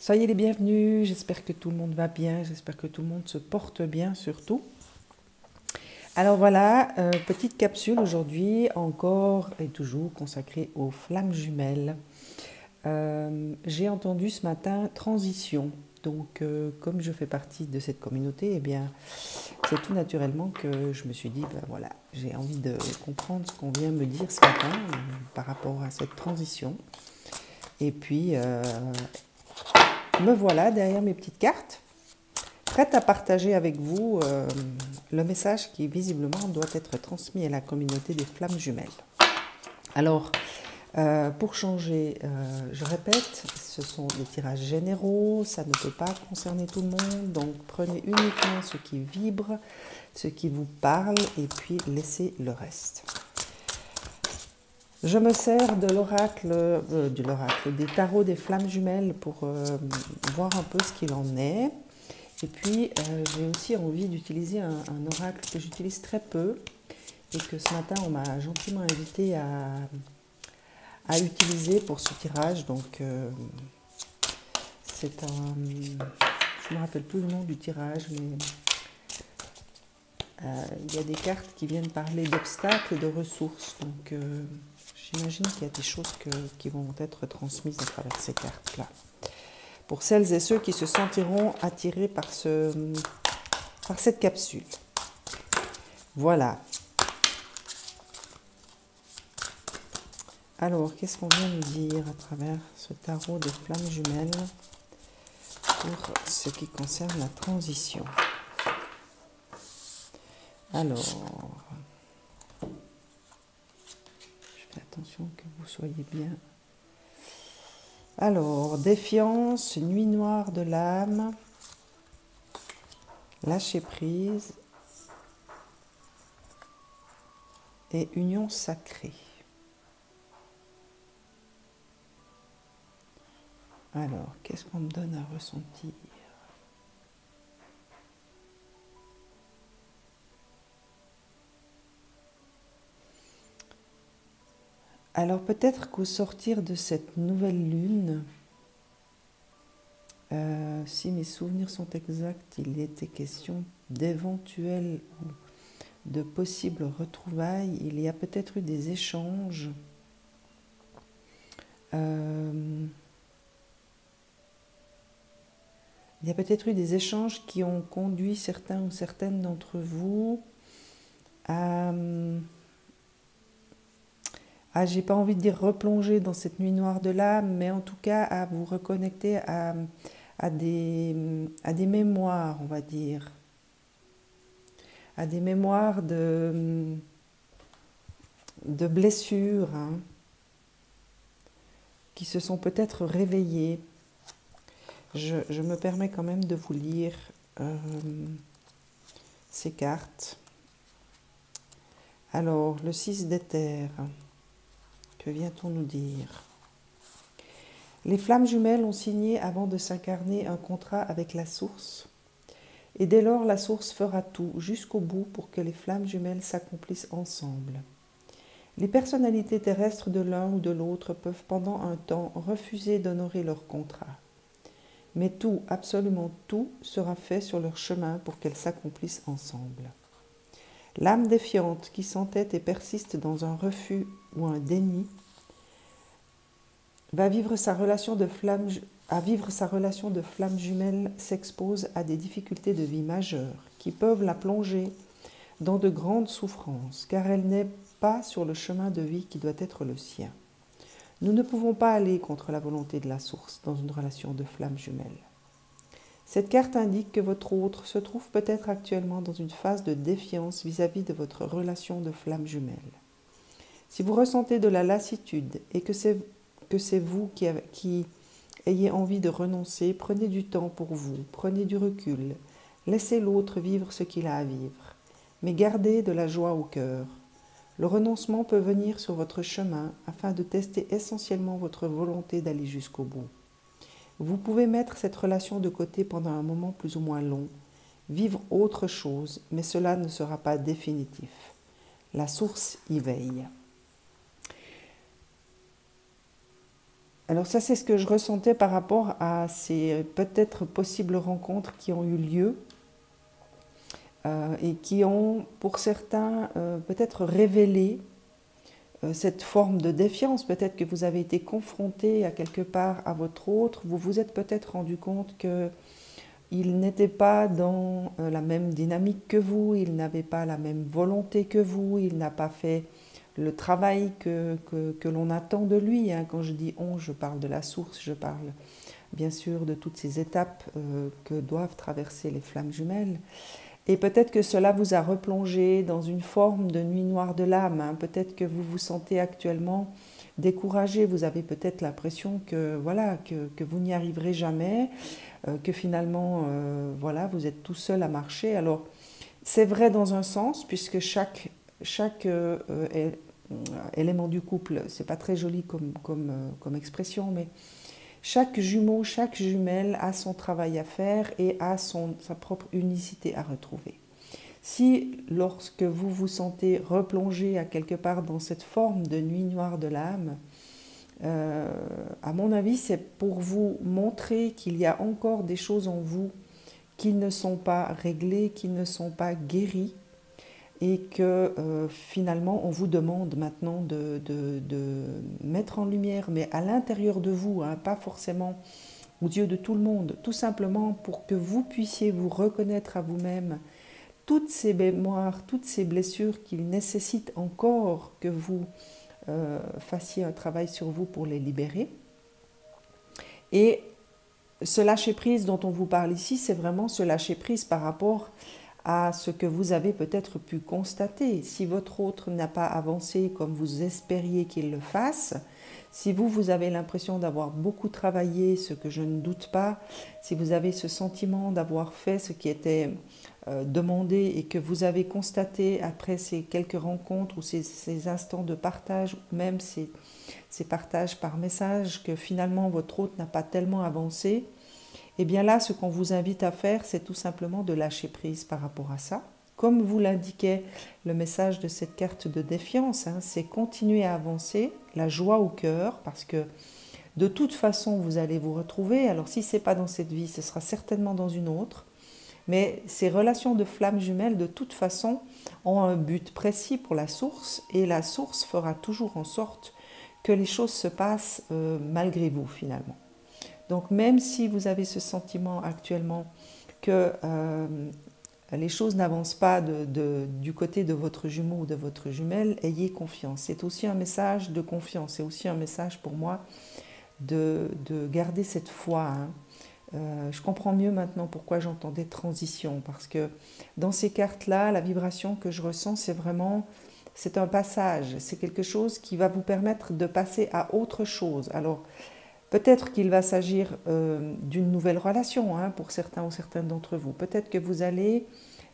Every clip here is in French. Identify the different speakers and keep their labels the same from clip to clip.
Speaker 1: Soyez les bienvenus, j'espère que tout le monde va bien, j'espère que tout le monde se porte bien surtout. Alors voilà, petite capsule aujourd'hui, encore et toujours consacrée aux flammes jumelles. J'ai entendu ce matin transition, donc comme je fais partie de cette communauté, eh bien c'est tout naturellement que je me suis dit, ben voilà, j'ai envie de comprendre ce qu'on vient me dire ce matin par rapport à cette transition. Et puis me voilà derrière mes petites cartes, prête à partager avec vous le message qui visiblement doit être transmis à la communauté des flammes jumelles. Alors, pour changer, je répète, ce sont des tirages généraux, ça ne peut pas concerner tout le monde, donc prenez uniquement ce qui vibre, ce qui vous parle, et puis laissez le reste. Je me sers de l'oracle, des tarots des flammes jumelles pour voir un peu ce qu'il en est. Et puis, j'ai aussi envie d'utiliser un oracle que j'utilise très peu et que ce matin, on m'a gentiment invité à utiliser pour ce tirage. Donc, c'est un... Je ne me rappelle plus le nom du tirage, mais il y a des cartes qui viennent parler d'obstacles et de ressources. Donc, j'imagine qu'il y a des choses qui vont être transmises à travers ces cartes-là. Pour celles et ceux qui se sentiront attirés par cette capsule. Voilà. Alors, qu'est-ce qu'on vient nous dire à travers ce tarot des flammes jumelles pour ce qui concerne la transition? Alors, je fais attention que vous soyez bien. Alors, défiance, nuit noire de l'âme, lâcher prise et union sacrée. Alors, qu'est-ce qu'on me donne à ressentir? Alors, peut-être qu'au sortir de cette nouvelle lune, si mes souvenirs sont exacts, il était question d'éventuels ou de possibles retrouvailles. Il y a peut-être eu des échanges. Il y a peut-être eu des échanges qui ont conduit certains ou certaines d'entre vous à j'ai pas envie de dire replonger dans cette nuit noire de l'âme, mais en tout cas à vous reconnecter à des mémoires, on va dire, à des mémoires de blessures qui se sont peut-être réveillées. Je me permets quand même de vous lire ces cartes. Alors, le 6 d'éther, que vient-on nous dire? Les flammes jumelles ont signé avant de s'incarner un contrat avec la source. Et dès lors, la source fera tout jusqu'au bout pour que les flammes jumelles s'accomplissent ensemble. Les personnalités terrestres de l'un ou de l'autre peuvent pendant un temps refuser d'honorer leur contrat. Mais tout, absolument tout, sera fait sur leur chemin pour qu'elles s'accomplissent ensemble. L'âme défiante qui s'entête et persiste dans un refus ou un déni va vivre sa relation de flamme jumelle s'expose à des difficultés de vie majeures qui peuvent la plonger dans de grandes souffrances, car elle n'est pas sur le chemin de vie qui doit être le sien. Nous ne pouvons pas aller contre la volonté de la source dans une relation de flamme jumelle. Cette carte indique que votre autre se trouve peut-être actuellement dans une phase de défiance vis-à-vis de votre relation de flamme jumelle. Si vous ressentez de la lassitude et que c'est vous qui ayez envie de renoncer, prenez du temps pour vous, prenez du recul, laissez l'autre vivre ce qu'il a à vivre, mais gardez de la joie au cœur. Le renoncement peut venir sur votre chemin afin de tester essentiellement votre volonté d'aller jusqu'au bout. Vous pouvez mettre cette relation de côté pendant un moment plus ou moins long, vivre autre chose, mais cela ne sera pas définitif. La source y veille. Alors ça, c'est ce que je ressentais par rapport à ces peut-être possibles rencontres qui ont eu lieu et qui ont, pour certains, peut-être révélé cette forme de défiance. Peut-être que vous avez été confronté à quelque part à votre autre, vous vous êtes peut-être rendu compte que il n'était pas dans la même dynamique que vous, il n'avait pas la même volonté que vous, il n'a pas fait le travail que l'on attend de lui. Hein. Quand je dis on, je parle de la source, je parle bien sûr de toutes ces étapes que doivent traverser les flammes jumelles. Et peut-être que cela vous a replongé dans une forme de nuit noire de l'âme. Hein. Peut-être que vous vous sentez actuellement découragé, vous avez peut-être l'impression que, voilà, que vous n'y arriverez jamais, que finalement voilà, vous êtes tout seul à marcher. Alors c'est vrai dans un sens, puisque chaque élément du couple, c'est pas très joli comme expression, mais chaque jumeau, chaque jumelle a son travail à faire et a sa propre unicité à retrouver. Si, lorsque vous vous sentez replongé à quelque part dans cette forme de nuit noire de l'âme, à mon avis, c'est pour vous montrer qu'il y a encore des choses en vous qui ne sont pas réglées, qui ne sont pas guéries, et que finalement on vous demande maintenant de mettre en lumière, mais à l'intérieur de vous, hein, pas forcément aux yeux de tout le monde, tout simplement pour que vous puissiez vous reconnaître à vous-même toutes ces mémoires, toutes ces blessures qui nécessitent encore que vous fassiez un travail sur vous pour les libérer. Et ce lâcher-prise dont on vous parle ici, c'est vraiment ce lâcher-prise par rapport à ce que vous avez peut-être pu constater. Si votre autre n'a pas avancé comme vous espériez qu'il le fasse, si vous avez l'impression d'avoir beaucoup travaillé, ce que je ne doute pas, si vous avez ce sentiment d'avoir fait ce qui était demandé et que vous avez constaté après ces quelques rencontres ou ces instants de partage, ou même ces partages par message, que finalement votre hôte n'a pas tellement avancé, et bien là, ce qu'on vous invite à faire, c'est tout simplement de lâcher prise par rapport à ça. Comme vous l'indiquait le message de cette carte de défiance, hein, c'est continuer à avancer, la joie au cœur, parce que de toute façon, vous allez vous retrouver. Alors si ce n'est pas dans cette vie, ce sera certainement dans une autre. Mais ces relations de flammes jumelles, de toute façon, ont un but précis pour la source, et la source fera toujours en sorte que les choses se passent malgré vous, finalement. Donc même si vous avez ce sentiment actuellement que les choses n'avancent pas du côté de votre jumeau ou de votre jumelle, ayez confiance. C'est aussi un message de confiance, c'est aussi un message pour moi de garder cette foi. Hein. Je comprends mieux maintenant pourquoi j'entendais transition, parce que dans ces cartes-là, la vibration que je ressens, c'est un passage, c'est quelque chose qui va vous permettre de passer à autre chose. Alors, peut-être qu'il va s'agir d'une nouvelle relation hein, pour certains ou certaines d'entre vous. Peut-être que vous allez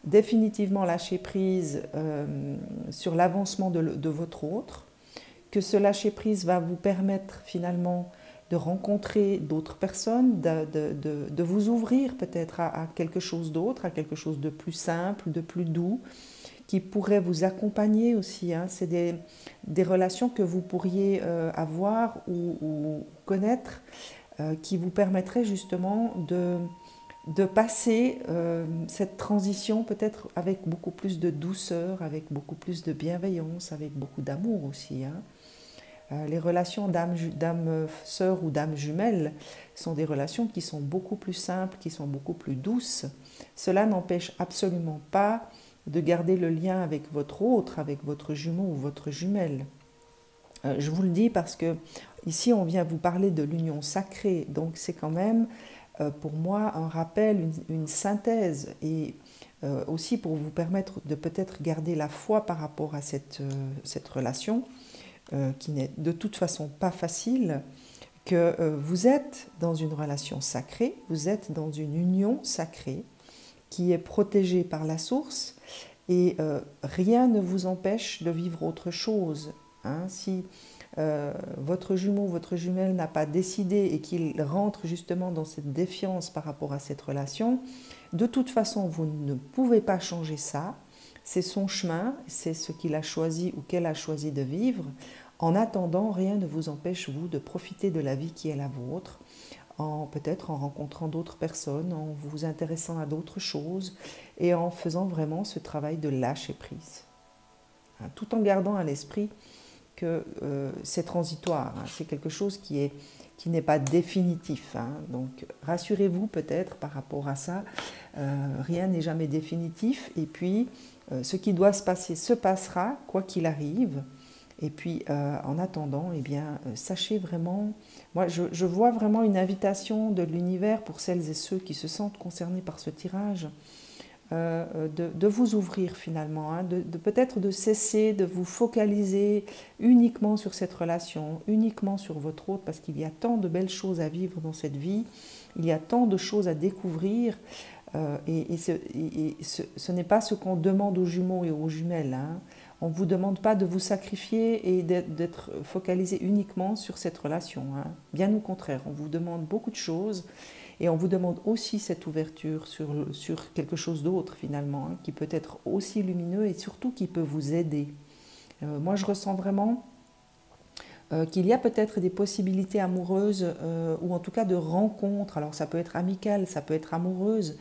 Speaker 1: définitivement lâcher prise sur l'avancement de votre autre, que ce lâcher prise va vous permettre finalement de rencontrer d'autres personnes, de vous ouvrir peut-être à quelque chose d'autre, à quelque chose de plus simple, de plus doux, qui pourrait vous accompagner aussi. Hein. C'est des relations que vous pourriez avoir ou connaître qui vous permettraient justement de passer cette transition peut-être avec beaucoup plus de douceur, avec beaucoup plus de bienveillance, avec beaucoup d'amour aussi. Hein. Les relations d'âme sœur ou d'âme jumelle sont des relations qui sont beaucoup plus simples, qui sont beaucoup plus douces. Cela n'empêche absolument pas de garder le lien avec votre autre, avec votre jumeau ou votre jumelle. Je vous le dis parce que ici on vient vous parler de l'union sacrée, donc c'est quand même pour moi un rappel, une synthèse et aussi pour vous permettre de peut-être garder la foi par rapport à cette relation qui n'est de toute façon pas facile, que vous êtes dans une relation sacrée, vous êtes dans une union sacrée qui est protégée par la source et rien ne vous empêche de vivre autre chose. Hein. Si votre jumeau, votre jumelle n'a pas décidé et qu'il rentre justement dans cette défiance par rapport à cette relation, de toute façon, vous ne pouvez pas changer ça. C'est son chemin, c'est ce qu'il a choisi ou qu'elle a choisi de vivre. En attendant, rien ne vous empêche, vous, de profiter de la vie qui est la vôtre, peut-être en rencontrant d'autres personnes, en vous intéressant à d'autres choses et en faisant vraiment ce travail de lâcher prise. Tout en gardant à l'esprit que c'est transitoire, c'est quelque chose qui n'est pas définitif. Donc rassurez-vous peut-être par rapport à ça, rien n'est jamais définitif et puis ce qui doit se passer se passera quoi qu'il arrive. Et puis, en attendant, eh bien, sachez vraiment, moi je vois vraiment une invitation de l'univers pour celles et ceux qui se sentent concernés par ce tirage, de vous ouvrir finalement, de peut-être de cesser de vous focaliser uniquement sur cette relation, uniquement sur votre autre, parce qu'il y a tant de belles choses à vivre dans cette vie, il y a tant de choses à découvrir, et ce n'est pas ce qu'on demande aux jumeaux et aux jumelles. On ne vous demande pas de vous sacrifier et d'être focalisé uniquement sur cette relation. Bien au contraire, on vous demande beaucoup de choses et on vous demande aussi cette ouverture sur quelque chose d'autre finalement, qui peut être aussi lumineux et surtout qui peut vous aider. Moi, je ressens vraiment qu'il y a peut-être des possibilités amoureuses ou en tout cas de rencontres. Alors ça peut être amical, ça peut être amoureuse,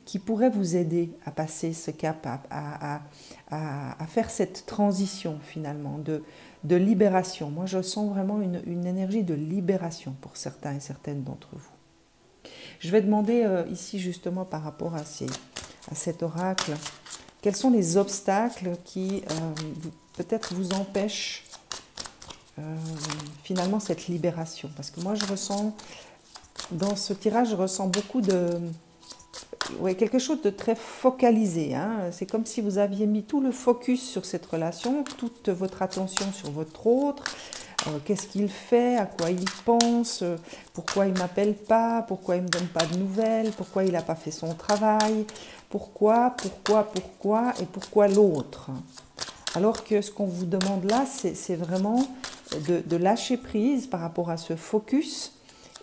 Speaker 1: qui pourrait vous aider à passer ce cap, à faire cette transition finalement de libération. Moi, je sens vraiment une énergie de libération pour certains et certaines d'entre vous. Je vais demander ici justement par rapport à cet oracle, quels sont les obstacles qui peut-être vous empêchent finalement cette libération. Parce que moi, je ressens, dans ce tirage, je ressens beaucoup quelque chose de très focalisé. C'est comme si vous aviez mis tout le focus sur cette relation, toute votre attention sur votre autre. Qu'est-ce qu'il fait, à quoi il pense, pourquoi il ne m'appelle pas, pourquoi il ne me donne pas de nouvelles, pourquoi il n'a pas fait son travail, pourquoi et pourquoi l'autre. Alors que ce qu'on vous demande là, c'est vraiment de lâcher prise par rapport à ce focus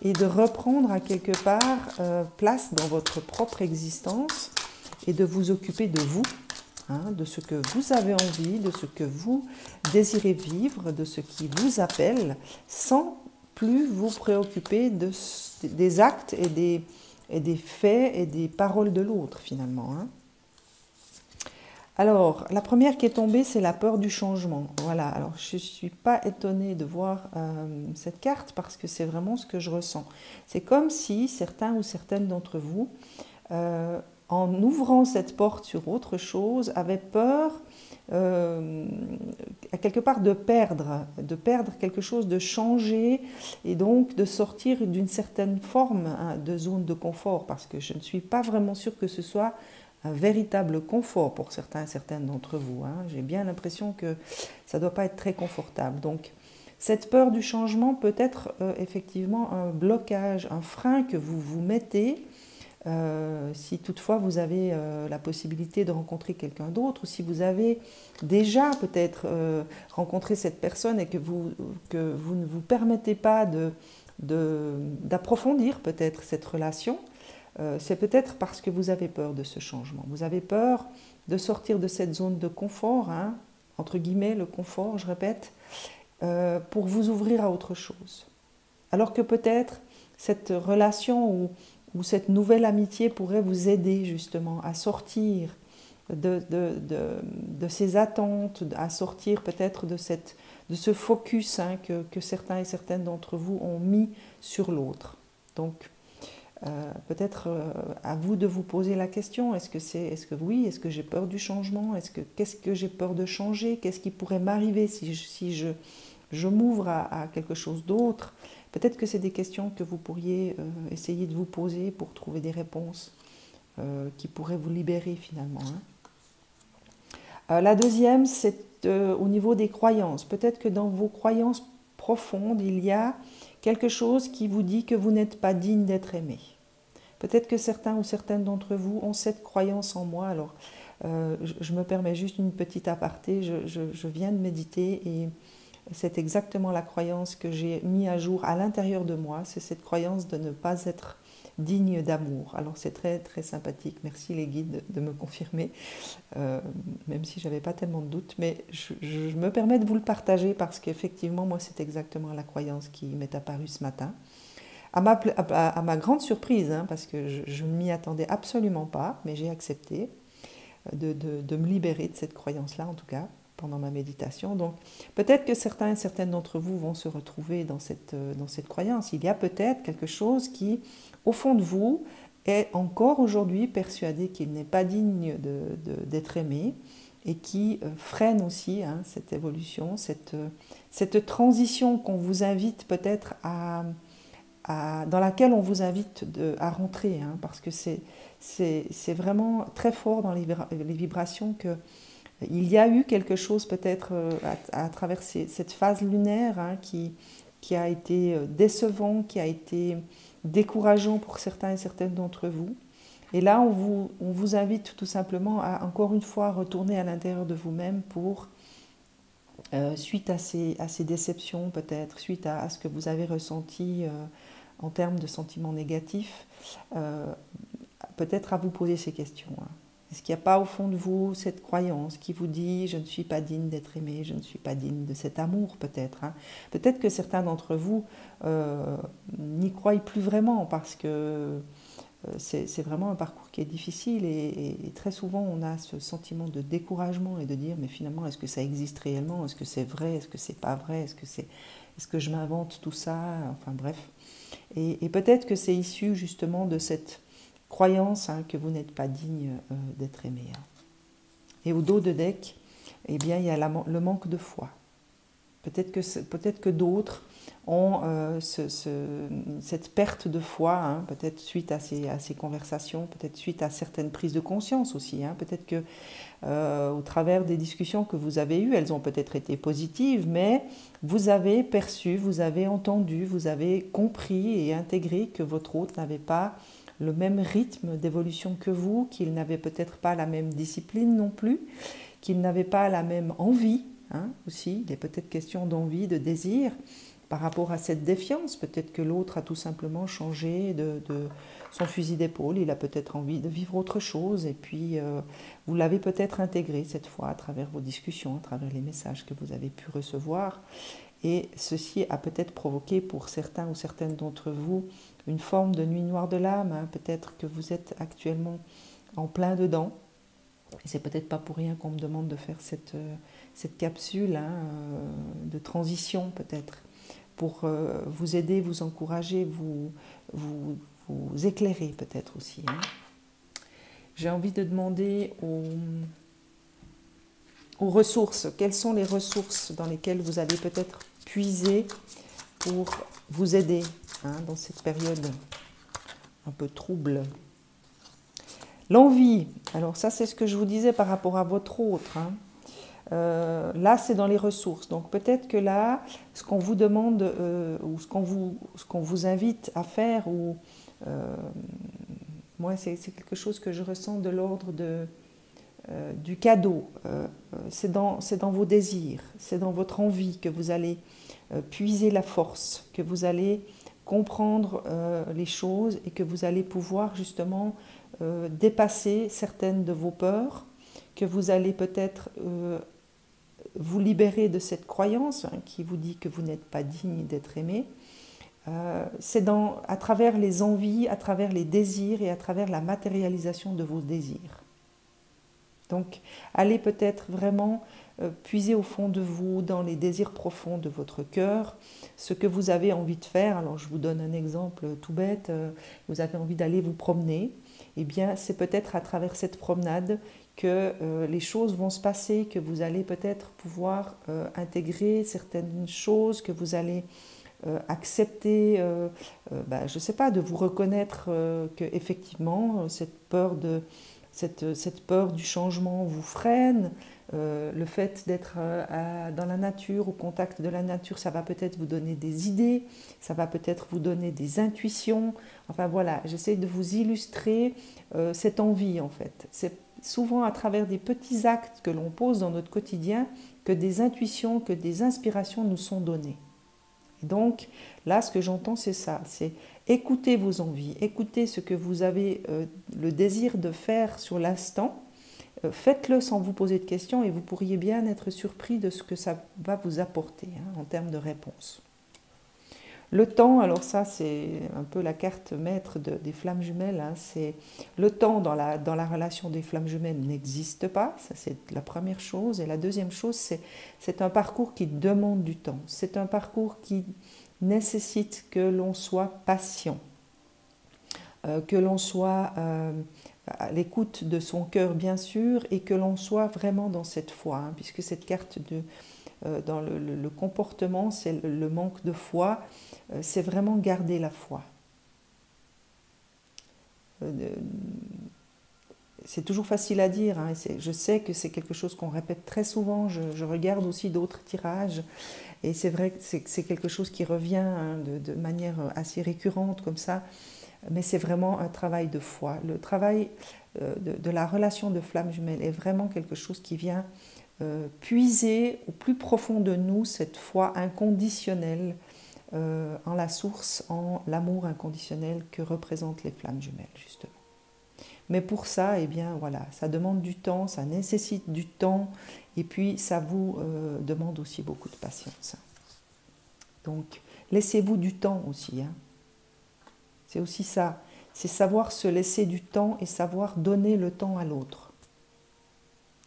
Speaker 1: et de reprendre à quelque part place dans votre propre existence et de vous occuper de vous, de ce que vous avez envie, de ce que vous désirez vivre, de ce qui vous appelle, sans plus vous préoccuper des actes et des faits et des paroles de l'autre finalement. Alors, la première qui est tombée, c'est la peur du changement. Voilà, alors je ne suis pas étonnée de voir cette carte parce que c'est vraiment ce que je ressens. C'est comme si certains ou certaines d'entre vous, en ouvrant cette porte sur autre chose, avaient peur, à quelque part, de perdre quelque chose, de changer et donc de sortir d'une certaine forme de zone de confort parce que je ne suis pas vraiment sûre que ce soit un véritable confort pour certains et certaines d'entre vous. J'ai bien l'impression que ça ne doit pas être très confortable. Donc, cette peur du changement peut être effectivement un blocage, un frein que vous vous mettez si toutefois vous avez la possibilité de rencontrer quelqu'un d'autre ou si vous avez déjà peut-être rencontré cette personne et que vous ne vous permettez pas d'approfondir peut-être cette relation. C'est peut-être parce que vous avez peur de ce changement. Vous avez peur de sortir de cette zone de confort, entre guillemets, le confort, je répète, pour vous ouvrir à autre chose. Alors que peut-être cette relation ou cette nouvelle amitié pourrait vous aider justement à sortir de ces attentes, à sortir peut-être de ce focus que certains et certaines d'entre vous ont mis sur l'autre. Donc, peut-être à vous de vous poser la question, est-ce que j'ai peur du changement, qu'est-ce que j'ai peur de changer, qu'est-ce qui pourrait m'arriver si je m'ouvre à quelque chose d'autre. Peut-être que c'est des questions que vous pourriez essayer de vous poser pour trouver des réponses qui pourraient vous libérer finalement. La deuxième, c'est au niveau des croyances. Peut-être que dans vos croyances profondes, il y a quelque chose qui vous dit que vous n'êtes pas digne d'être aimé. Peut-être que certains ou certaines d'entre vous ont cette croyance en moi. Alors, je me permets juste une petite aparté. Je viens de méditer et c'est exactement la croyance que j'ai mis à jour à l'intérieur de moi, c'est cette croyance de ne pas être digne d'amour. Alors c'est très très sympathique, merci les guides de me confirmer, même si j'avais pas tellement de doutes, mais je me permets de vous le partager parce qu'effectivement moi c'est exactement la croyance qui m'est apparue ce matin. À ma grande surprise, hein, parce que je ne m'y attendais absolument pas, mais j'ai accepté de me libérer de cette croyance-là, en tout cas, pendant ma méditation. Donc, peut-être que certains et certaines d'entre vous vont se retrouver dans cette croyance. Il y a peut-être quelque chose qui, au fond de vous, est encore aujourd'hui persuadé qu'il n'est pas digne d'être aimé et qui freine aussi hein, cette évolution, cette transition qu'on vous invite peut-être dans laquelle on vous invite à rentrer, hein, parce que c'est vraiment très fort dans les vibrations qu'il y a eu quelque chose peut-être à travers cette phase lunaire hein, qui a été décevant, qui a été décourageant pour certains et certaines d'entre vous. Et là, on vous invite tout simplement à, encore une fois, retourner à l'intérieur de vous-même pour, suite à ces déceptions peut-être, suite à ce que vous avez ressenti en termes de sentiments négatifs, peut-être à vous poser ces questions. Hein. Est-ce qu'il n'y a pas au fond de vous cette croyance qui vous dit « je ne suis pas digne d'être aimé, je ne suis pas digne de cet amour » peut-être. Hein. Peut-être que certains d'entre vous n'y croient plus vraiment parce que c'est vraiment un parcours qui est difficile et très souvent on a ce sentiment de découragement et de dire mais finalement est-ce que ça existe réellement, est-ce que c'est vrai, est-ce que c'est pas vrai, est-ce que je m'invente tout ça, enfin bref. Et peut-être que c'est issu justement de cette croyance hein, que vous n'êtes pas digne d'être aimé. Hein. Et au dos de deck, eh bien, il y a le manque de foi. Peut-être que d'autres ont cette perte de foi, hein, peut-être suite à ces conversations, peut-être suite à certaines prises de conscience aussi. Hein, peut-être que au travers des discussions que vous avez eues, elles ont peut-être été positives, mais vous avez perçu, vous avez entendu, vous avez compris et intégré que votre hôte n'avait pas le même rythme d'évolution que vous, qu'il n'avait peut-être pas la même discipline non plus, qu'il n'avait pas la même envie hein, aussi. Il est peut-être question d'envie, de désir par rapport à cette défiance. Peut-être que l'autre a tout simplement changé de son fusil d'épaule, il a peut-être envie de vivre autre chose et puis vous l'avez peut-être intégré cette fois à travers vos discussions, à travers les messages que vous avez pu recevoir et ceci a peut-être provoqué pour certains ou certaines d'entre vous une forme de nuit noire de l'âme, hein. Peut-être que vous êtes actuellement en plein dedans et c'est peut-être pas pour rien qu'on me demande de faire cette capsule hein, de transition peut-être pour vous aider, vous encourager, vous éclairer peut-être aussi. Hein. J'ai envie de demander aux ressources, quelles sont les ressources dans lesquelles vous allez peut-être puiser pour vous aider hein, dans cette période un peu trouble. L'envie, alors ça c'est ce que je vous disais par rapport à votre autre. Hein. Là, c'est dans les ressources. Donc peut-être que là, ce qu'on vous demande ou ce qu'on vous invite à faire, moi, c'est quelque chose que je ressens de l'ordre du cadeau. C'est dans vos désirs, c'est dans votre envie que vous allez puiser la force, que vous allez comprendre les choses et que vous allez pouvoir justement dépasser certaines de vos peurs, que vous allez peut-être vous libérer de cette croyance hein, qui vous dit que vous n'êtes pas digne d'être aimé. C'est à travers les envies, à travers les désirs et à travers la matérialisation de vos désirs. Donc, allez peut-être vraiment puiser au fond de vous, dans les désirs profonds de votre cœur, ce que vous avez envie de faire. Alors, je vous donne un exemple tout bête. Vous avez envie d'aller vous promener. Eh bien, c'est peut-être à travers cette promenade que les choses vont se passer, que vous allez peut-être pouvoir intégrer certaines choses, que vous allez accepter, je ne sais pas, de vous reconnaître que effectivement cette peur du changement vous freine, le fait d'être dans la nature, au contact de la nature, ça va peut-être vous donner des idées, ça va peut-être vous donner des intuitions. Enfin voilà, j'essaie de vous illustrer cette envie en fait. C'est souvent à travers des petits actes que l'on pose dans notre quotidien que des intuitions, que des inspirations nous sont données. Et donc, là, ce que j'entends, c'est ça, c'est écoutez vos envies, écoutez ce que vous avez le désir de faire sur l'instant, faites-le sans vous poser de questions et vous pourriez bien être surpris de ce que ça va vous apporter en termes de réponse. Le temps, alors ça c'est un peu la carte maître des flammes jumelles, c'est le temps dans la relation des flammes jumelles n'existe pas, ça c'est la première chose. Et la deuxième chose, c'est un parcours qui demande du temps, c'est un parcours qui nécessite que l'on soit patient, que l'on soit à l'écoute de son cœur bien sûr, et que l'on soit vraiment dans cette foi, puisque cette carte dans le comportement, c'est le manque de foi, c'est vraiment garder la foi. C'est toujours facile à dire, je sais que c'est quelque chose qu'on répète très souvent, je regarde aussi d'autres tirages, et c'est vrai que c'est quelque chose qui revient de manière assez récurrente comme ça, mais c'est vraiment un travail de foi. Le travail de la relation de flamme jumelle est vraiment quelque chose qui vient puiser au plus profond de nous cette foi inconditionnelle en la source, en l'amour inconditionnel que représentent les flammes jumelles, justement. Mais pour ça, eh bien, voilà, ça demande du temps, ça nécessite du temps, et puis ça vous demande aussi beaucoup de patience. Donc, laissez-vous du temps aussi. C'est aussi ça, c'est savoir se laisser du temps et savoir donner le temps à l'autre,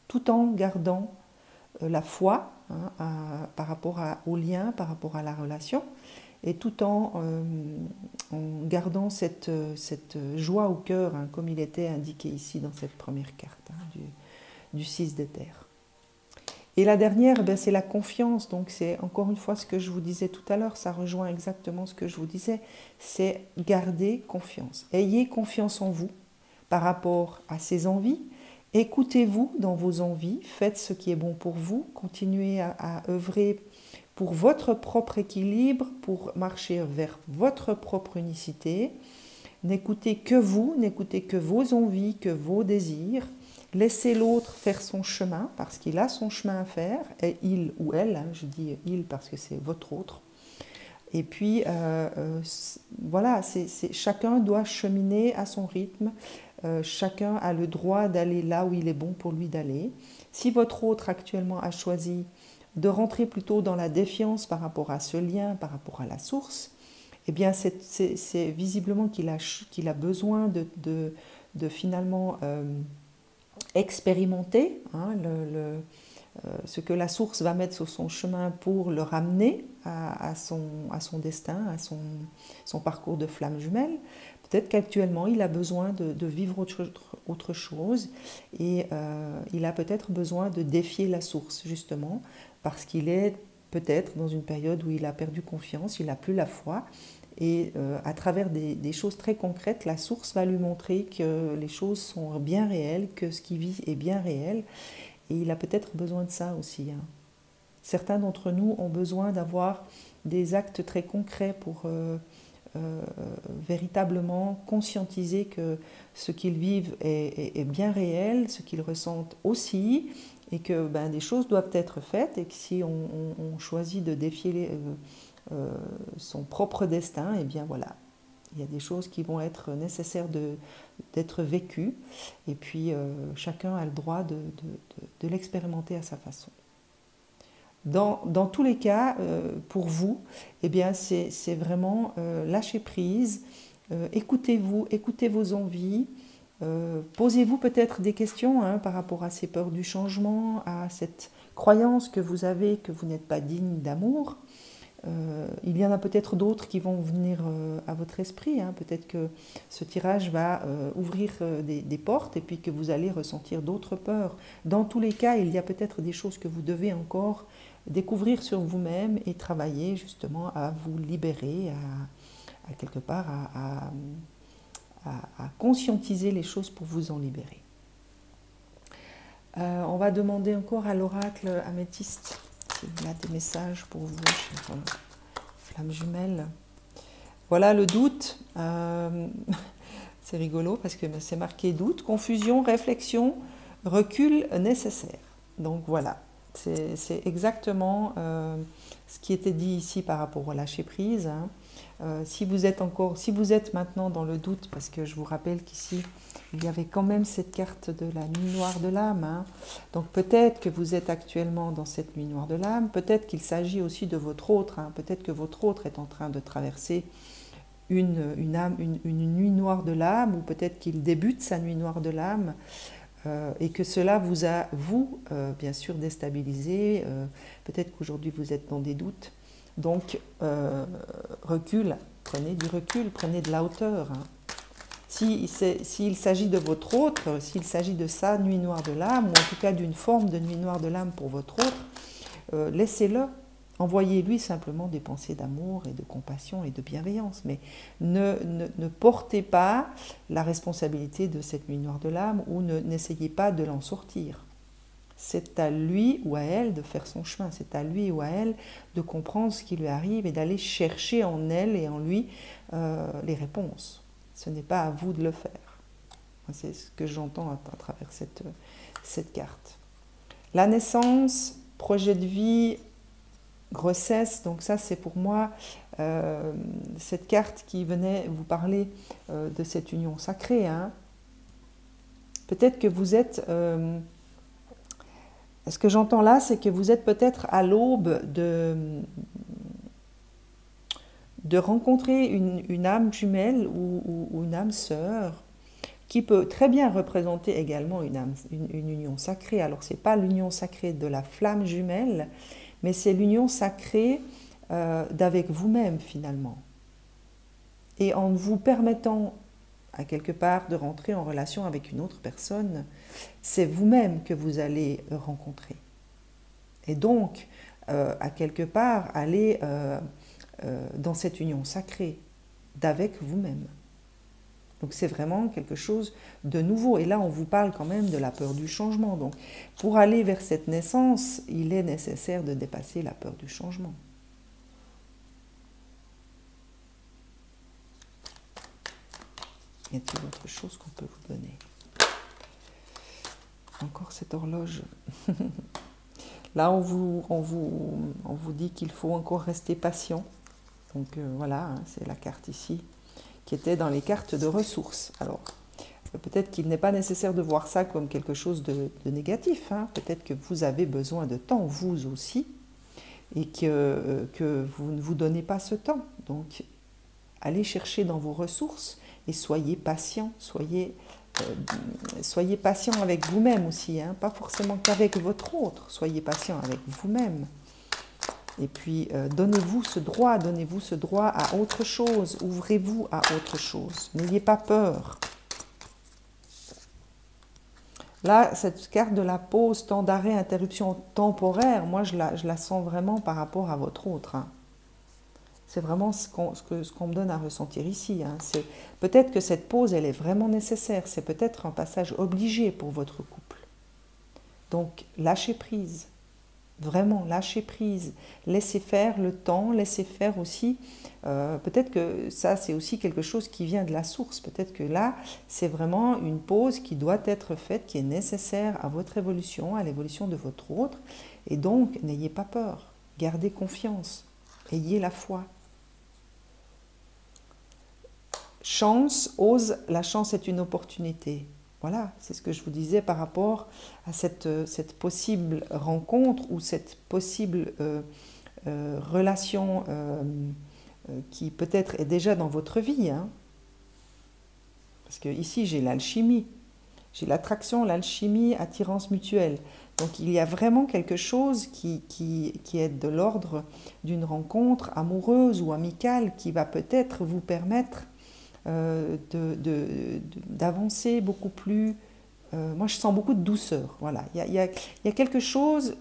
Speaker 1: tout en gardant la foi par rapport au lien, par rapport à la relation, et tout en gardant cette joie au cœur, comme il était indiqué ici dans cette première carte du 6 d'éther. Et la dernière, c'est la confiance. Donc c'est encore une fois ce que je vous disais tout à l'heure, ça rejoint exactement ce que je vous disais, c'est garder confiance. Ayez confiance en vous par rapport à ces envies. Écoutez-vous dans vos envies, faites ce qui est bon pour vous, continuez à œuvrer pour votre propre équilibre, pour marcher vers votre propre unicité. N'écoutez que vous, n'écoutez que vos envies, que vos désirs. Laissez l'autre faire son chemin parce qu'il a son chemin à faire, et il ou elle, je dis il parce que c'est votre autre. Et puis voilà, chacun doit cheminer à son rythme, chacun a le droit d'aller là où il est bon pour lui d'aller. Si votre autre actuellement a choisi de rentrer plutôt dans la défiance par rapport à ce lien, par rapport à la source, eh bien c'est visiblement qu'il a besoin de finalement expérimenter ce que la source va mettre sur son chemin pour le ramener à son destin, à son parcours de flamme jumelle. Peut-être qu'actuellement, il a besoin de vivre autre chose et il a peut-être besoin de défier la source, justement, parce qu'il est peut-être dans une période où il a perdu confiance, il n'a plus la foi. Et à travers des choses très concrètes, la source va lui montrer que les choses sont bien réelles, que ce qu'il vit est bien réel. Et il a peut-être besoin de ça aussi. Certains d'entre nous ont besoin d'avoir des actes très concrets pour véritablement conscientiser que ce qu'ils vivent est bien réel, ce qu'ils ressentent aussi, et que des choses doivent être faites, et que si on choisit de défier son propre destin, et bien voilà, il y a des choses qui vont être nécessaires d'être vécues, et puis chacun a le droit de l'expérimenter à sa façon. Dans tous les cas, pour vous, eh bien c'est vraiment lâcher prise, écoutez-vous, écoutez vos envies, posez-vous peut-être des questions par rapport à ces peurs du changement, à cette croyance que vous avez que vous n'êtes pas digne d'amour. Il y en a peut-être d'autres qui vont venir à votre esprit. Peut-être que ce tirage va ouvrir des portes et puis que vous allez ressentir d'autres peurs. Dans tous les cas, il y a peut-être des choses que vous devez encore découvrir sur vous-même et travailler justement à vous libérer, à quelque part à conscientiser les choses pour vous en libérer. On va demander encore à l'oracle améthyste s'il a des messages pour vous, chère flamme jumelle. Voilà le doute. C'est rigolo parce que c'est marqué doute, confusion, réflexion, recul nécessaire. Donc voilà. C'est exactement ce qui était dit ici par rapport au lâcher-prise. Hein. Si vous êtes maintenant dans le doute, parce que je vous rappelle qu'ici, il y avait quand même cette carte de la nuit noire de l'âme. Hein. Donc peut-être que vous êtes actuellement dans cette nuit noire de l'âme, peut-être qu'il s'agit aussi de votre autre. Hein. Peut-être que votre autre est en train de traverser une nuit noire de l'âme, ou peut-être qu'il débute sa nuit noire de l'âme. Et que cela vous a, bien sûr, déstabilisé. Peut-être qu'aujourd'hui vous êtes dans des doutes. Donc, recul, prenez du recul, prenez de la hauteur. Hein. S'il s'agit de votre autre, s'il s'agit de sa nuit noire de l'âme, ou en tout cas d'une forme de nuit noire de l'âme pour votre autre, laissez-le. Envoyez-lui simplement des pensées d'amour et de compassion et de bienveillance, mais ne portez pas la responsabilité de cette nuit noire de l'âme ou n'essayez pas de l'en sortir. C'est à lui ou à elle de faire son chemin, c'est à lui ou à elle de comprendre ce qui lui arrive et d'aller chercher en elle et en lui les réponses. Ce n'est pas à vous de le faire. C'est ce que j'entends à travers cette carte. La naissance, projet de vie, grossesse, donc ça c'est pour moi cette carte qui venait vous parler de cette union sacrée. Hein. Peut-être que vous êtes... ce que j'entends là, c'est que vous êtes peut-être à l'aube de rencontrer une âme jumelle ou une âme sœur qui peut très bien représenter également une union sacrée. Alors ce n'est pas l'union sacrée de la flamme jumelle, mais c'est l'union sacrée d'avec vous-même finalement. Et en vous permettant à quelque part de rentrer en relation avec une autre personne, c'est vous-même que vous allez rencontrer. Et donc, à quelque part, aller dans cette union sacrée d'avec vous-même. Donc c'est vraiment quelque chose de nouveau. Et là, on vous parle quand même de la peur du changement. Donc pour aller vers cette naissance, il est nécessaire de dépasser la peur du changement. Y a-t-il autre chose qu'on peut vous donner? Encore cette horloge. Là, on vous dit qu'il faut encore rester patient. Donc voilà, hein, c'est la carte ici qui était dans les cartes de ressources. Alors, peut-être qu'il n'est pas nécessaire de voir ça comme quelque chose de négatif. Hein. Peut-être que vous avez besoin de temps, vous aussi, et que vous ne vous donnez pas ce temps. Donc, allez chercher dans vos ressources et soyez patient, soyez patient avec vous-même aussi, hein. Pas forcément qu'avec votre autre, soyez patient avec vous-même. Et puis, donnez-vous ce droit à autre chose, ouvrez-vous à autre chose, n'ayez pas peur. Là, cette carte de la pause, temps d'arrêt, interruption temporaire, moi je la sens vraiment par rapport à votre autre. Hein. C'est vraiment ce qu'on me donne à ressentir ici. Hein. Peut-être que cette pause, elle est vraiment nécessaire, c'est peut-être un passage obligé pour votre couple. Donc, lâchez prise. Vraiment, lâchez prise, laissez faire le temps, laissez faire aussi, peut-être que ça c'est aussi quelque chose qui vient de la source, peut-être que là c'est vraiment une pause qui doit être faite, qui est nécessaire à votre évolution, à l'évolution de votre autre, et donc n'ayez pas peur, gardez confiance, ayez la foi. Chance, ose, la chance est une opportunité. Voilà, c'est ce que je vous disais par rapport à cette possible rencontre ou cette possible relation qui peut-être est déjà dans votre vie. Hein. Parce que ici, j'ai l'alchimie, j'ai l'attraction, l'alchimie, attirance mutuelle. Donc il y a vraiment quelque chose qui est de l'ordre d'une rencontre amoureuse ou amicale qui va peut-être vous permettre d'avancer beaucoup plus. Moi, je sens beaucoup de douceur. Voilà. Il y a quelque chose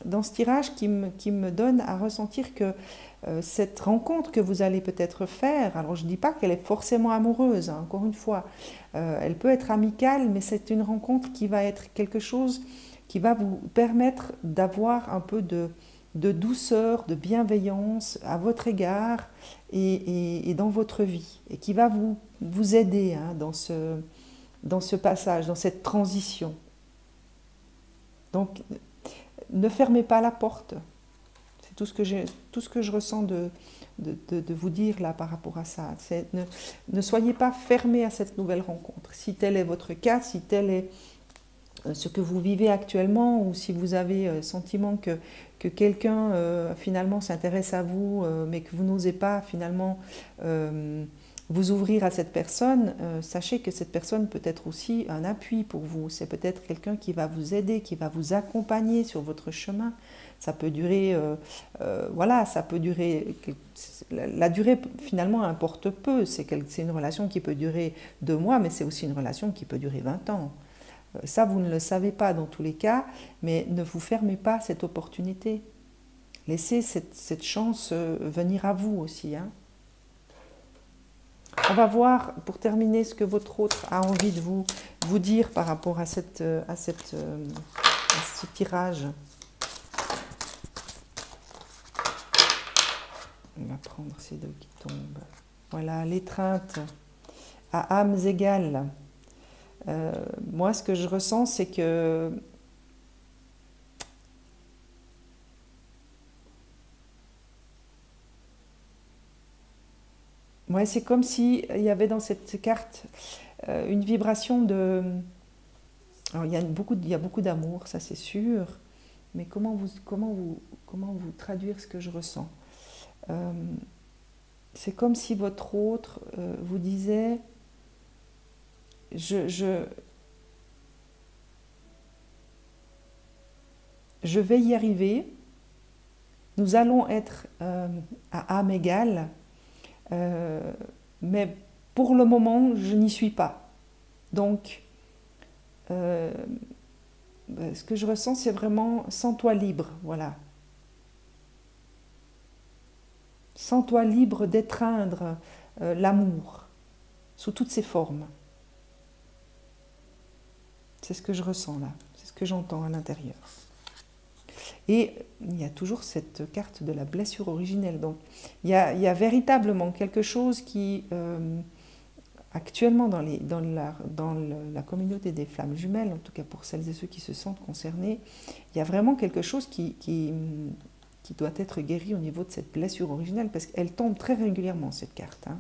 Speaker 1: dans ce tirage qui me donne à ressentir que cette rencontre que vous allez peut-être faire, alors je ne dis pas qu'elle est forcément amoureuse, hein, encore une fois, elle peut être amicale, mais c'est une rencontre qui va être quelque chose qui va vous permettre d'avoir un peu de douceur, de bienveillance à votre égard et dans votre vie, et qui va vous aider hein, dans ce passage, dans cette transition. Donc, ne fermez pas la porte. C'est tout ce que je ressens de vous dire là par rapport à ça. Ne soyez pas fermés à cette nouvelle rencontre. Si tel est votre cas, si tel est ce que vous vivez actuellement, ou si vous avez le sentiment que quelqu'un finalement s'intéresse à vous, mais que vous n'osez pas finalement vous ouvrir à cette personne, sachez que cette personne peut être aussi un appui pour vous. C'est peut-être quelqu'un qui va vous aider, qui va vous accompagner sur votre chemin. Ça peut durer, voilà, ça peut durer, la durée finalement importe peu. C'est une relation qui peut durer 2 mois, mais c'est aussi une relation qui peut durer 20 ans. Ça, vous ne le savez pas dans tous les cas, mais ne vous fermez pas cette opportunité. Laissez cette chance venir à vous aussi, hein. On va voir, pour terminer, ce que votre autre a envie de vous dire par rapport à ce tirage. On va prendre ces 2 qui tombent. Voilà, l'étreinte à âmes égales. Moi, ce que je ressens, c'est que ouais, c'est comme s'il y avait dans cette carte une vibration de... Alors, il y a beaucoup d'amour, ça c'est sûr, mais comment vous traduire ce que je ressens? C'est comme si votre autre vous disait... Je vais y arriver, nous allons être à âme égale, mais pour le moment, je n'y suis pas. Donc, ce que je ressens, c'est vraiment sens-toi libre, voilà. Sens-toi libre d'étreindre l'amour sous toutes ses formes. C'est ce que je ressens là, c'est ce que j'entends à l'intérieur. Et il y a toujours cette carte de la blessure originelle. Donc il y a véritablement quelque chose qui, actuellement dans la communauté des flammes jumelles, en tout cas pour celles et ceux qui se sentent concernés, il y a vraiment quelque chose qui doit être guéri au niveau de cette blessure originelle, parce qu'elle tombe très régulièrement, cette carte, hein.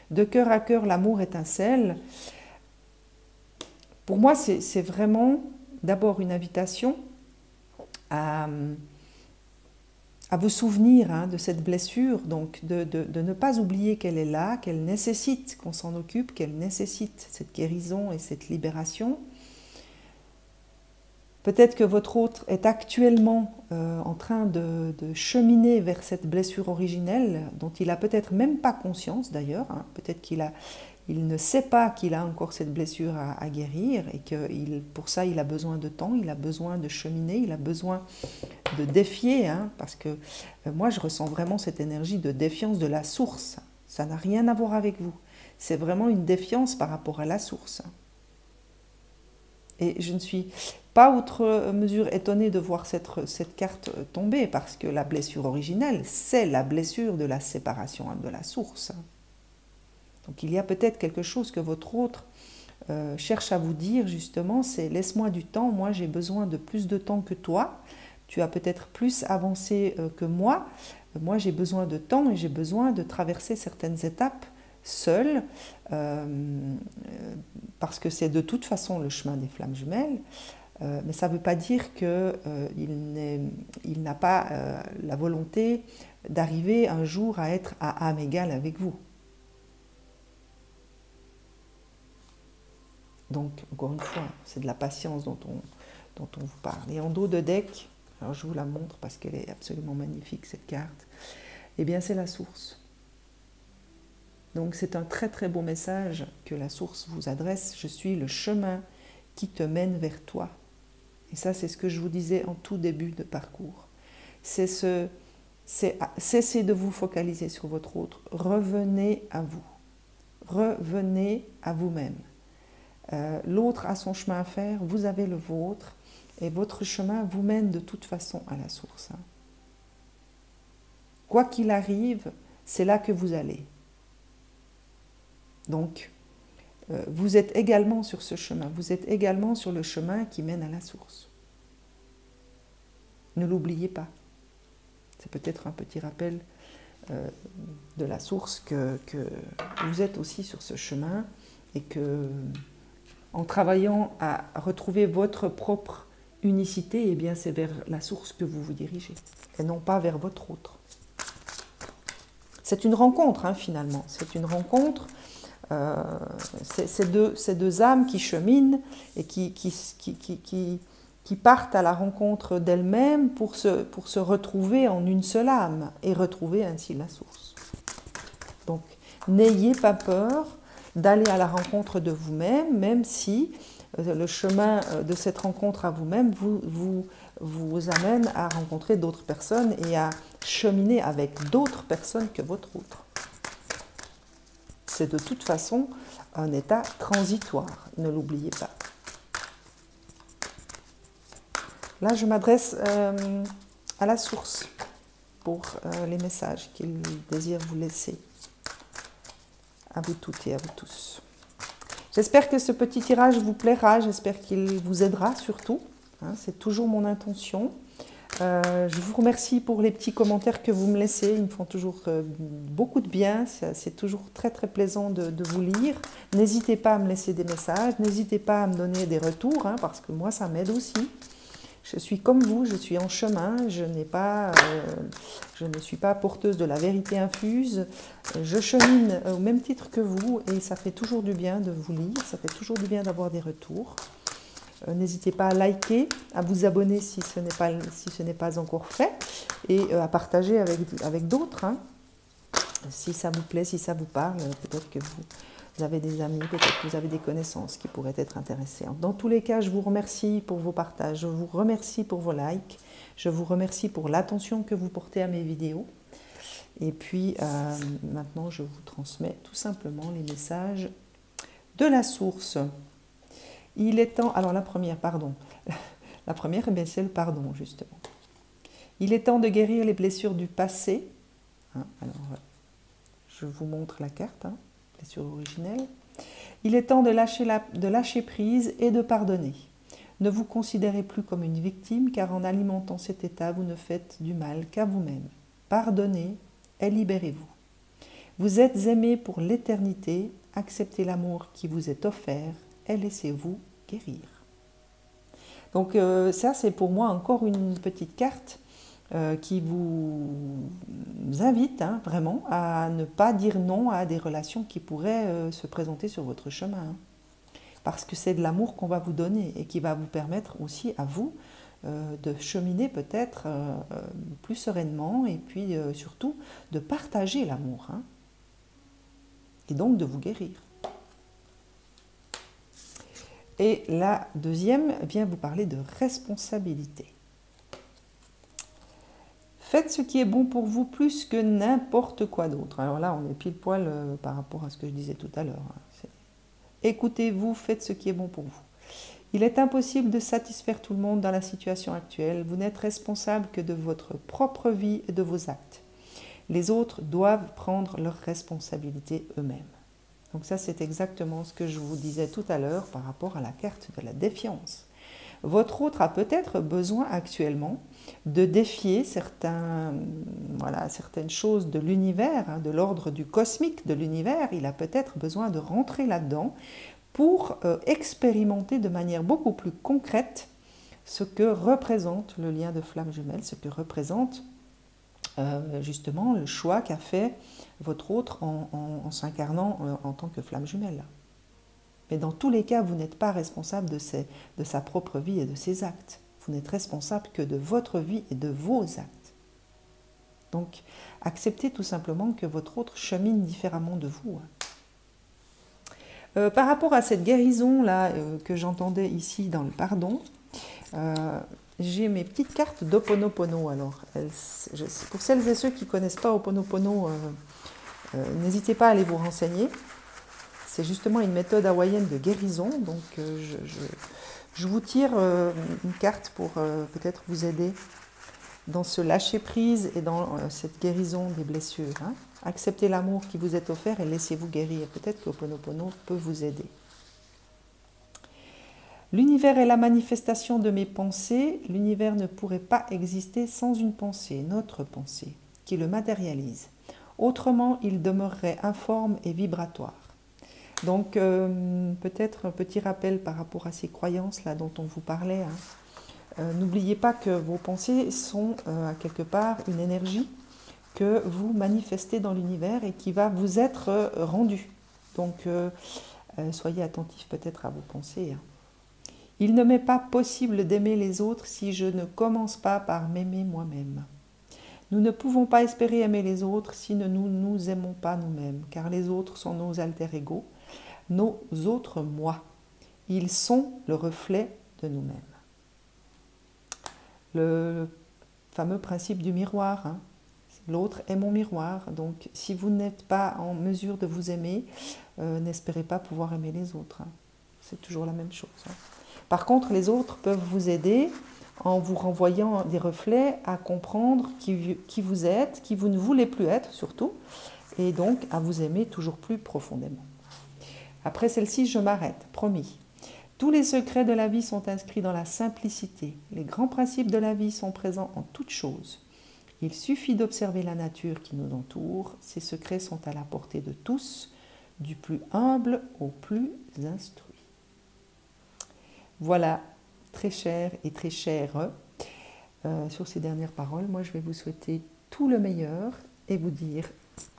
Speaker 1: De cœur à cœur, l'amour étincelle. Pour moi, c'est vraiment d'abord une invitation à vous souvenir, hein, de cette blessure, donc de ne pas oublier qu'elle est là, qu'elle nécessite qu'on s'en occupe, qu'elle nécessite cette guérison et cette libération. Peut-être que votre autre est actuellement en train de cheminer vers cette blessure originelle, dont il n'a peut-être même pas conscience d'ailleurs, hein. Peut-être il ne sait pas qu'il a encore cette blessure à guérir, et que pour ça il a besoin de temps, il a besoin de cheminer, il a besoin de défier, hein, parce que moi je ressens vraiment cette énergie de défiance de la source. Ça n'a rien à voir avec vous, c'est vraiment une défiance par rapport à la source. Et je ne suis pas outre mesure étonnée de voir cette carte tomber, parce que la blessure originelle, c'est la blessure de la séparation de la source. Donc il y a peut-être quelque chose que votre autre cherche à vous dire, justement, c'est « laisse-moi du temps, moi j'ai besoin de plus de temps que toi, tu as peut-être plus avancé que moi j'ai besoin de temps et j'ai besoin de traverser certaines étapes seule, parce que c'est de toute façon le chemin des flammes jumelles, mais ça ne veut pas dire qu'il n'a pas la volonté d'arriver un jour à être à âme égale avec vous. Donc, encore une fois, c'est de la patience dont on vous parle. Et en dos de deck, alors je vous la montre parce qu'elle est absolument magnifique, cette carte, eh bien c'est la source. Donc c'est un très très beau message que la source vous adresse. Je suis le chemin qui te mène vers toi. Et ça, c'est ce que je vous disais en tout début de parcours. C'est cessez de vous focaliser sur votre autre. Revenez à vous. Revenez à vous-même. L'autre a son chemin à faire, vous avez le vôtre, et votre chemin vous mène de toute façon à la source. Quoi qu'il arrive, c'est là que vous allez. Donc, vous êtes également sur ce chemin, vous êtes également sur le chemin qui mène à la source. Ne l'oubliez pas. C'est peut-être un petit rappel de la source que vous êtes aussi sur ce chemin et que en travaillant à retrouver votre propre unicité, eh bien c'est vers la source que vous vous dirigez et non pas vers votre autre. C'est une rencontre hein, finalement, c'est une rencontre, c'est deux âmes qui cheminent et qui partent à la rencontre d'elles-mêmes pour se retrouver en une seule âme et retrouver ainsi la source. Donc n'ayez pas peur d'aller à la rencontre de vous-même, même si le chemin de cette rencontre à vous-même vous amène à rencontrer d'autres personnes et à cheminer avec d'autres personnes que votre autre. C'est de toute façon un état transitoire, ne l'oubliez pas. Là, je m'adresse à la source pour les messages qu'il désire vous laisser. À vous toutes et à vous tous. J'espère que ce petit tirage vous plaira, j'espère qu'il vous aidera surtout. Hein, c'est toujours mon intention. Je vous remercie pour les petits commentaires que vous me laissez, ils me font toujours beaucoup de bien, c'est toujours très très plaisant de vous lire. N'hésitez pas à me laisser des messages, n'hésitez pas à me donner des retours, hein, parce que moi ça m'aide aussi. Je suis comme vous, je suis en chemin, je ne suis pas porteuse de la vérité infuse. Je chemine au même titre que vous et ça fait toujours du bien de vous lire, ça fait toujours du bien d'avoir des retours. N'hésitez pas à liker, à vous abonner si ce n'est pas encore fait et à partager avec d'autres. Hein. Si ça vous plaît, si ça vous parle, peut-être que vous avez des amis, peut-être que vous avez des connaissances qui pourraient être intéressées. Dans tous les cas, je vous remercie pour vos partages, je vous remercie pour vos likes, je vous remercie pour l'attention que vous portez à mes vidéos. Et puis, maintenant, je vous transmets tout simplement les messages de la source. Il est temps... Alors, la première, pardon. La première, c'est le pardon, justement. Il est temps de guérir les blessures du passé. Hein, alors, je vous montre la carte. Hein. Blessure originelle. Il est temps de lâcher prise et de pardonner. Ne vous considérez plus comme une victime, car en alimentant cet état, vous ne faites du mal qu'à vous-même. Pardonnez et libérez-vous. Vous êtes aimé pour l'éternité, acceptez l'amour qui vous est offert et laissez-vous guérir. Donc ça, c'est pour moi encore une petite carte qui vous invite hein, vraiment à ne pas dire non à des relations qui pourraient se présenter sur votre chemin. Hein. Parce que c'est de l'amour qu'on va vous donner et qui va vous permettre aussi à vous de cheminer peut-être plus sereinement et puis surtout de partager l'amour. Hein. Et donc de vous guérir. Et la deuxième vient vous parler de responsabilité. Faites ce qui est bon pour vous plus que n'importe quoi d'autre. Alors là, on est pile poil par rapport à ce que je disais tout à l'heure. Écoutez-vous, faites ce qui est bon pour vous. Il est impossible de satisfaire tout le monde dans la situation actuelle. Vous n'êtes responsable que de votre propre vie et de vos actes. Les autres doivent prendre leurs responsabilités eux-mêmes. Donc ça, c'est exactement ce que je vous disais tout à l'heure par rapport à la carte de la défiance. Votre autre a peut-être besoin actuellement de défier certaines choses de l'univers, hein, de l'ordre du cosmique de l'univers. Il a peut-être besoin de rentrer là-dedans pour expérimenter de manière beaucoup plus concrète ce que représente le lien de flamme jumelle, ce que représente justement le choix qu'a fait votre autre en s'incarnant en tant que flamme jumelle. Mais dans tous les cas, vous n'êtes pas responsable de sa propre vie et de ses actes. Vous n'êtes responsable que de votre vie et de vos actes. Donc, acceptez tout simplement que votre autre chemine différemment de vous. Par rapport à cette guérison-là que j'entendais ici dans le pardon, j'ai mes petites cartes d'Ho'oponopono. Alors, pour celles et ceux qui ne connaissent pas Ho'oponopono, n'hésitez pas à aller vous renseigner. C'est justement une méthode hawaïenne de guérison. Donc, je vous tire une carte pour peut-être vous aider dans ce lâcher-prise et dans cette guérison des blessures. Hein. Acceptez l'amour qui vous est offert et laissez-vous guérir. Peut-être que Ho'oponopono peut vous aider. L'univers est la manifestation de mes pensées. L'univers ne pourrait pas exister sans une pensée, notre pensée, qui le matérialise. Autrement, il demeurerait informe et vibratoire. Donc, peut-être un petit rappel par rapport à ces croyances-là dont on vous parlait. N'oubliez pas que vos pensées sont, à quelque part, une énergie que vous manifestez dans l'univers et qui va vous être rendue. Donc, soyez attentifs peut-être à vos pensées. Il ne m'est pas possible d'aimer les autres si je ne commence pas par m'aimer moi-même. Nous ne pouvons pas espérer aimer les autres si nous ne nous aimons pas nous-mêmes, car les autres sont nos alter-ego, nos autres moi. Ils sont le reflet de nous-mêmes. Le fameux principe du miroir. L'autre est mon miroir. Donc, si vous n'êtes pas en mesure de vous aimer, n'espérez pas pouvoir aimer les autres. C'est toujours la même chose. Par contre, les autres peuvent vous aider en vous renvoyant des reflets à comprendre qui vous êtes, qui vous ne voulez plus être surtout, et donc à vous aimer toujours plus profondément. Après celle-ci, je m'arrête, promis. Tous les secrets de la vie sont inscrits dans la simplicité. Les grands principes de la vie sont présents en toutes choses. Il suffit d'observer la nature qui nous entoure. Ces secrets sont à la portée de tous, du plus humble au plus instruit. Voilà, très cher et très chère, sur ces dernières paroles, moi je vais vous souhaiter tout le meilleur et vous dire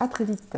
Speaker 1: à très vite.